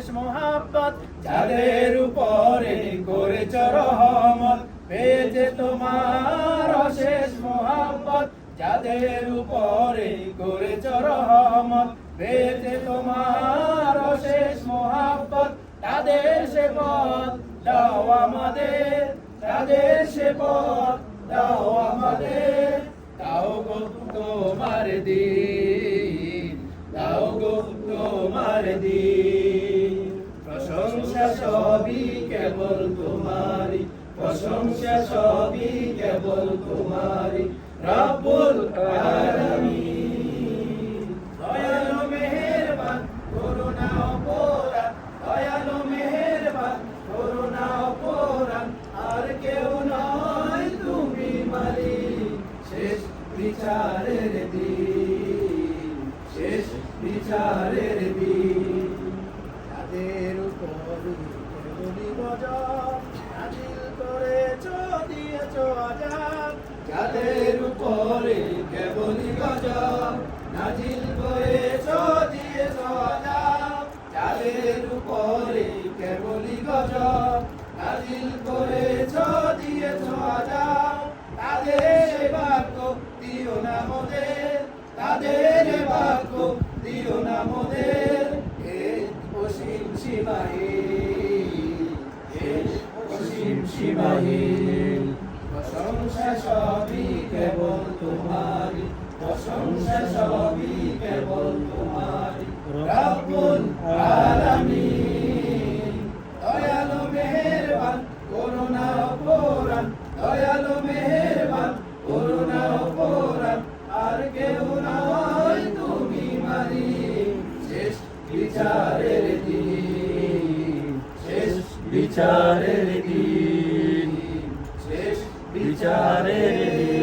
অশেষ মোহাব্বত যাদের উপরে করেছ রহমত পেয়েছে তোমার অশেষ মোহাব্বত যাদের উপরে করেছ রহমত পেয়েছে তোমার অশেষ মোহাব্বত তাদের সে পথ দাও আমাদের তাদের সে পথ দাও আমাদের দাও গো তোমার দিন দাও গো তোমার দিন প্রশংসা সবই কেবল তোমারি প্রশংসা সবই কেবল তোমারি রব্বুল আলামিন দয়ালু মেহেরবান করুণা অপরাধ দয়ালু মেহেরবান করুণা অপরাধ আর কেউ নয় তুমি মালিক শেষ বিচারের দিন শেষ বিচারের দিন তাদের উপর কেবলই গজব নাজিল করেছ দিয়েছ আযাব যাদের উপরে কেবলই গজব নাজিল করেছ দিয়েছ আযাব যাদের উপরে কেবলই গজব নাজিল করেছ দিয়েছ আযাব তাদের ভাগ্য দিও না মোদের তাদের ভাগ্য দিও না মোদের হে অসীম সীমাহী হে অসীম সীমাহী প্রশংসা সবই কেবল তোমারি প্রশংসা সবই কেবল তোমারি রব্বুল আলামিন দয়ালু মেহেরবান করুণা অপরাধ দয়ালু মেহেরবান করুণা অপরাধ আর কেউ নয় তুমি মালিক শেষ বিচারের দিন শেষ বিচারের দিন শেষ বিচারের দিন